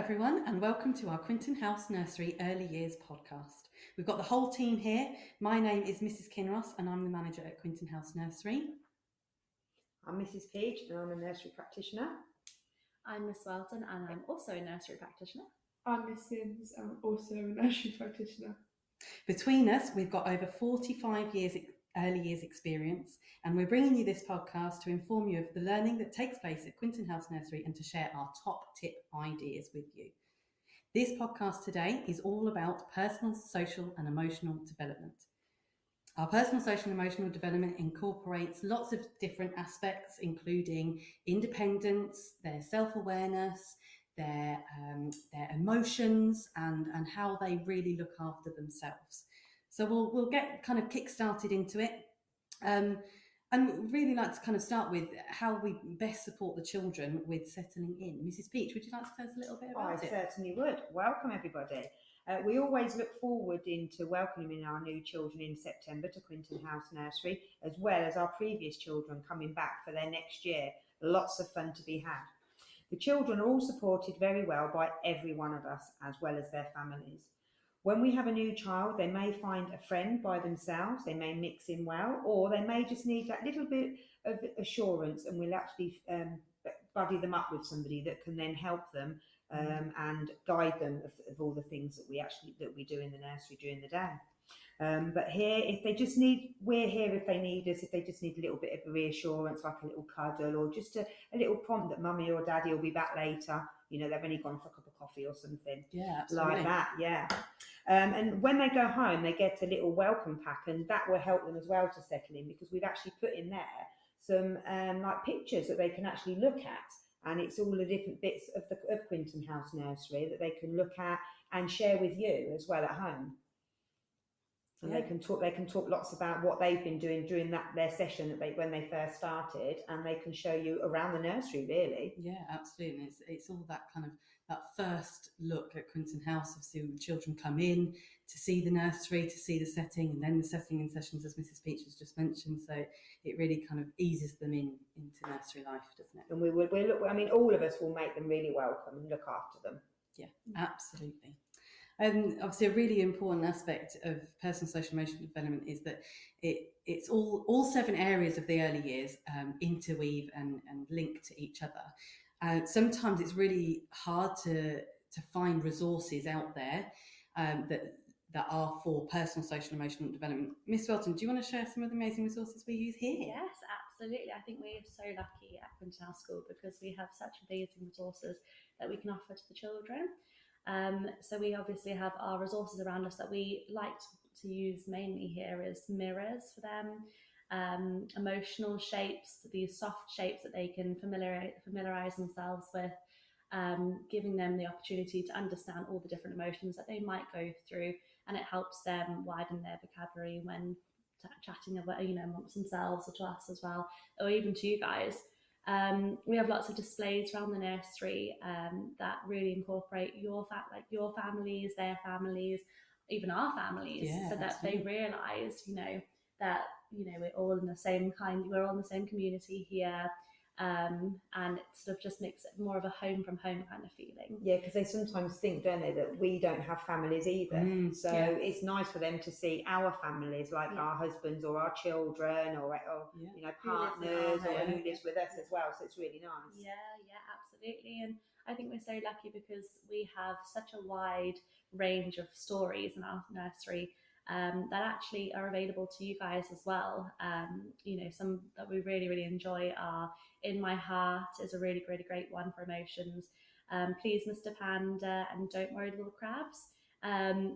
everyone, and welcome to our Quinton House Nursery Early Years podcast. We've got the whole team here. My name is Mrs. Kinross and I'm the manager at Quinton House Nursery. I'm Mrs. Page and I'm a nursery practitioner. I'm Miss Welton and I'm also a nursery practitioner. I'm Miss Sims, I'm also a nursery practitioner. Between us, we've got over 45 years early years experience, and we're bringing you this podcast to inform you of the learning that takes place at Quinton House Nursery and to share our top tip ideas with you. This podcast today is all about personal, social and emotional development. Our personal, social and emotional development incorporates lots of different aspects, including independence, their self-awareness, their emotions and how they really look after themselves. So we'll get kind of kick-started into it. And we'd really like to kind of start with how we best support the children with settling in. Mrs. Peach, would you like to tell us a little bit about it? I certainly would. Welcome everybody. We always look forward into welcoming our new children in September to Quinton House Nursery, as well as our previous children coming back for their next year. Lots of fun to be had. The children are all supported very well by every one of us, as well as their families. When we have a new child, they may find a friend by themselves, they may mix in well, or they may just need that little bit of assurance, and we'll actually buddy them up with somebody that can then help them and guide them of all the things that we do in the nursery during the day. But here, if they just need, we're here if they need us, if they just need a little bit of reassurance, like a little cuddle or just a little prompt that mummy or daddy will be back later. You know, they've only gone for a cup of coffee or something. Yeah, absolutely. Like that, yeah. And when they go home, they get a little welcome pack, and that will help them as well to settle in, because we've actually put in there some like pictures that they can actually look at. And it's all the different bits of Quinton House Nursery that they can look at and share with you as well at home. And they can talk lots about what they've been doing during their session when they first started, and they can show you around the nursery really. Yeah, absolutely. It's all that kind of that first look at Quinton House. Obviously, when children come in to see the nursery, to see the setting, and then the settling in sessions, as Mrs. Peach has just mentioned. So it really kind of eases them into nursery life, doesn't it? And we look. I mean, all of us will make them really welcome and look after them. Yeah, absolutely. Obviously, a really important aspect of personal, social, emotional development is that it's all 7 areas of the early years interweave and link to each other. Sometimes it's really hard to find resources out there that are for personal, social, emotional development. Miss Welton, do you want to share some of the amazing resources we use here? Yes, absolutely. I think we're so lucky at Quinton House School because we have such amazing resources that we can offer to the children. So we obviously have our resources around us that we like to use mainly here is mirrors for them, emotional shapes, these soft shapes that they can familiarize themselves with, giving them the opportunity to understand all the different emotions that they might go through, and it helps them widen their vocabulary when chatting about, amongst themselves or to us as well, or even to you guys. We have lots of displays around the nursery that really incorporate your families, their families, even our families, so that they realise, that we're all in the same we're all in the same community here, and it sort of just makes it more of a home from home kind of feeling. Yeah, because they sometimes think, don't they, that we don't have families either. It's nice for them to see our families, like our husbands or our children or partners or who lives with us as well. So it's really nice. Yeah, absolutely. And I think we're so lucky because we have such a wide range of stories in our nursery that actually are available to you guys as well. Some that we really, really enjoy are In My Heart is a really, really great one for emotions. Please, Mr. Panda, and Don't Worry, Little Crabs.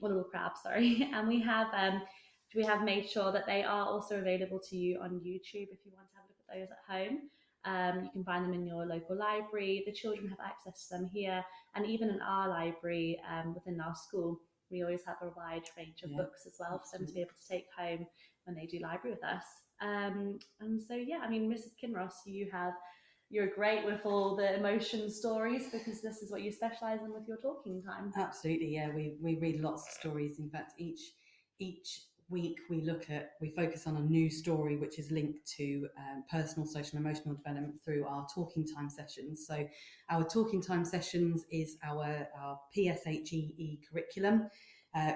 Little Crabs, sorry. And we have made sure that they are also available to you on YouTube if you want to have a look at those at home. You can find them in your local library. The children have access to them here, and even in our library within our school. We always have a wide range of books as well for them to be able to take home when they do library with us. And so, Mrs. Kinross, you're great with all the emotion stories because this is what you specialise in with your talking time. Absolutely, yeah. We read lots of stories. In fact, each week we focus on a new story which is linked to personal, social and emotional development through our talking time sessions. So our talking time sessions is our PSHEE curriculum.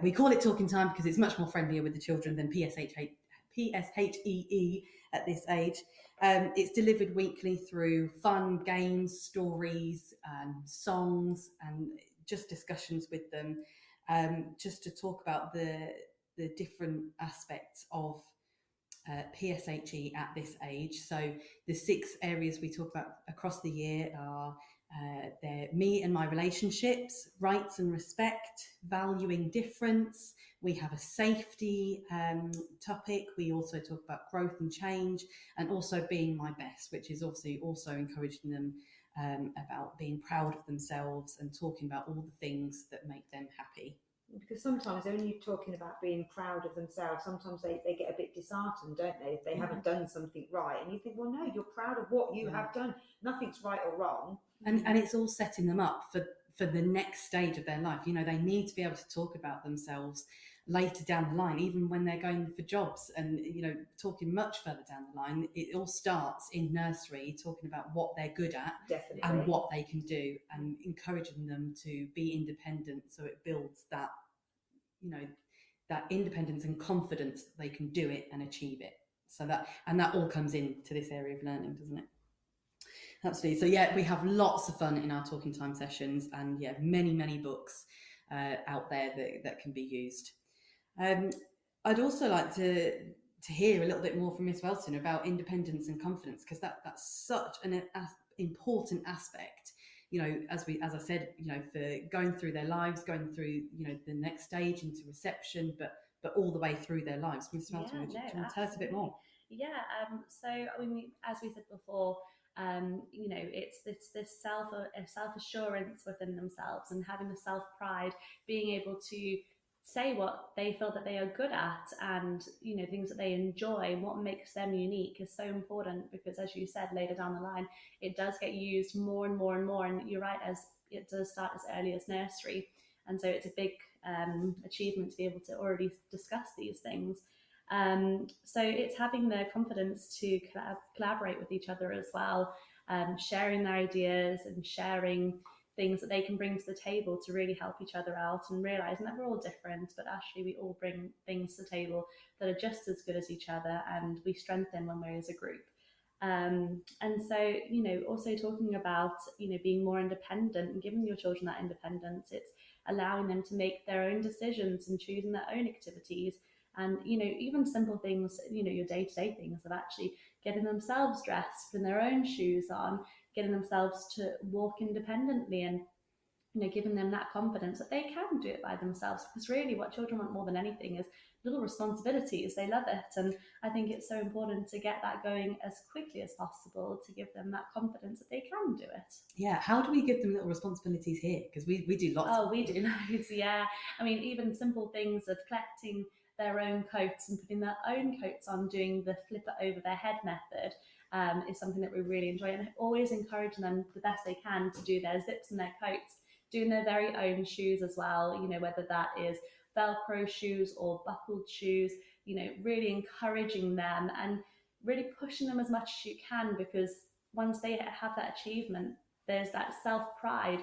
We call it talking time because it's much more friendlier with the children than PSHEE at this age. It's delivered weekly through fun games, stories, songs, and just discussions with them, just to talk about the different aspects of PSHE at this age. So the 6 areas we talk about across the year are me and my relationships, rights and respect, valuing difference. We have a safety topic. We also talk about growth and change, and also being my best, which is obviously also encouraging them about being proud of themselves and talking about all the things that make them happy. Because sometimes when you're talking about being proud of themselves, sometimes they get a bit disheartened, don't they, if they haven't done something right. And you think, well, no, you're proud of what you have done. Nothing's right or wrong. And it's all setting them up for the next stage of their life. You know, they need to be able to talk about themselves later down the line, even when they're going for jobs and, you know, talking much further down the line. It all starts in nursery, talking about what they're good at. Definitely. And what they can do, and encouraging them to be independent, so it builds that, you know, that independence and confidence that they can do it and achieve it. So that all comes into this area of learning, doesn't it? Absolutely. So yeah, we have lots of fun in our talking time sessions, and yeah, many books out there that can be used. I'd also like to hear a little bit more from Miss Welton about independence and confidence, because that's such an important aspect. You know, as I said, you know, for going through their lives, going through, you know, the next stage into reception, but all the way through their lives. Miss Welton, would you want to tell us a bit more? Yeah. So I mean, as we said before, you know, it's this self-assurance within themselves, and having the self-pride, being able to say what they feel that they are good at, and, you know, things that they enjoy and what makes them unique is so important, because as you said, later down the line it does get used more and more and more. And you're right, as it does start as early as nursery, and so it's a big achievement to be able to already discuss these things. So it's having the confidence to collaborate with each other as well, sharing their ideas and sharing things that they can bring to the table to really help each other out, and realising that we're all different, but actually we all bring things to the table that are just as good as each other, and we strengthen when we're as a group. And so, you know, also talking about, you know, being more independent and giving your children that independence. It's allowing them to make their own decisions and choosing their own activities. And, you know, even simple things, you know, your day-to-day things of actually getting themselves dressed, putting their own shoes on, getting themselves to walk independently, and, you know, giving them that confidence that they can do it by themselves. Because really what children want more than anything is little responsibilities. They love it. And I think it's so important to get that going as quickly as possible, to give them that confidence that they can do it. Yeah. How do we give them little responsibilities here? Because we do lots. Oh, we do loads, yeah. I mean, even simple things of collecting their own coats and putting their own coats on, doing the flip it over their head method, is something that we really enjoy, and always encouraging them the best they can to do their zips and their coats, doing their very own shoes as well, you know, whether that is Velcro shoes or buckled shoes, you know, really encouraging them and really pushing them as much as you can, because once they have that achievement, there's that self-pride.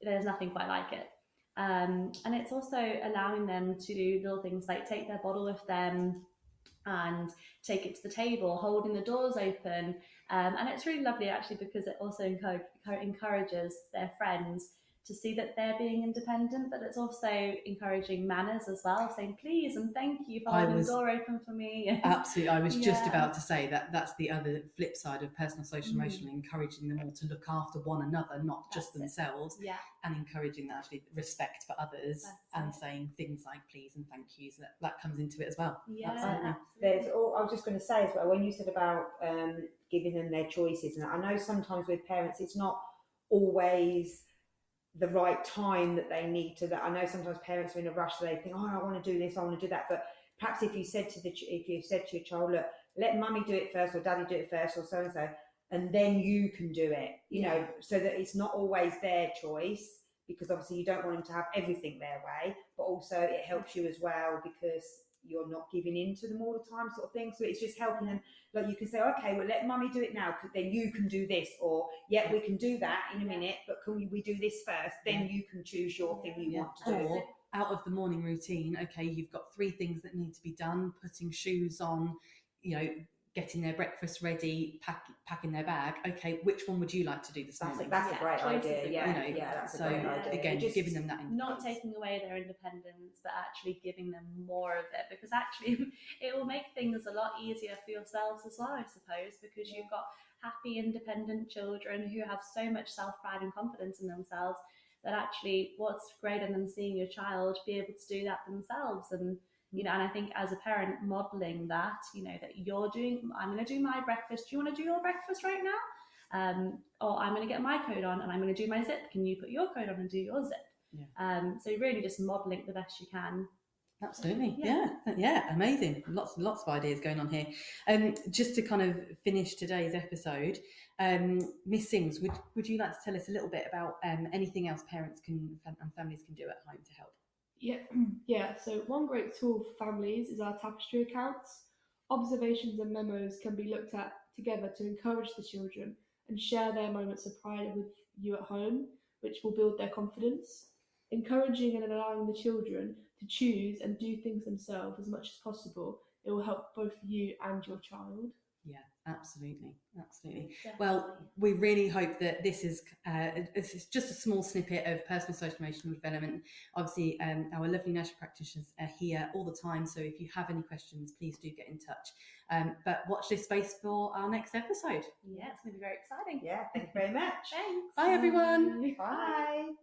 There's nothing quite like it. And it's also allowing them to do little things like take their bottle with them and take it to the table, holding the doors open. And it's really lovely, actually, because it also encourages their friends to see that they're being independent, but it's also encouraging manners as well, saying please and thank you for holding the door open for me. Absolutely. I was just about to say that's the other flip side of personal, social, emotional, encouraging them all to look after one another, not just themselves, and encouraging that actually respect for others, and saying things like please and thank yous. That comes into it as well. Yeah, absolutely. I was just going to say as well, when you said about giving them their choices, and I know sometimes with parents it's not always the right time that they need to. That I know sometimes parents are in a rush, so they think, oh, I want to do this, I want to do that. But perhaps if you said to your child, look, let mummy do it first, or daddy do it first, or so and so, and then you can do it, you know, so that it's not always their choice, because obviously you don't want them to have everything their way, but also it helps you as well, because you're not giving in to them all the time, sort of thing. So it's just helping them. Like you can say, okay, well, let mummy do it now, because then you can do this, or yeah, we can do that in a minute, but can we do this first? Then you can choose your thing you want to do. Or out of the morning routine, okay, you've got 3 things that need to be done: putting shoes on, getting their breakfast ready, packing their bag. Okay, which one would you like to do this morning? That's a great idea. That's so a great idea. Again, just giving them that independence. Not taking away their independence, but actually giving them more of it, because actually it will make things a lot easier for yourselves as well, I suppose, because you've got happy, independent children who have so much self-pride and confidence in themselves, that actually what's greater than seeing your child be able to do that themselves. And and I think as a parent, modelling that, that I'm going to do my breakfast. Do you want to do your breakfast right now? Or I'm going to get my coat on and I'm going to do my zip. Can you put your coat on and do your zip? Yeah. So really just modelling it the best you can. Absolutely. Yeah. Amazing. Lots of ideas going on here. Just to kind of finish today's episode, Miss Sings, would you like to tell us a little bit about anything else parents and families can do at home to help? Yeah. So one great tool for families is our tapestry accounts. Observations and memos can be looked at together to encourage the children and share their moments of pride with you at home, which will build their confidence. Encouraging and allowing the children to choose and do things themselves as much as possible, it will help both you and your child. Yeah, absolutely. Definitely. Well, we really hope that this is just a small snippet of personal social emotional development. Obviously, our lovely nursery practitioners are here all the time, so if you have any questions, please do get in touch. But watch this space for our next episode. Yeah, it's going to be very exciting. Yeah, thank you very much. Thanks. Bye, everyone. Bye.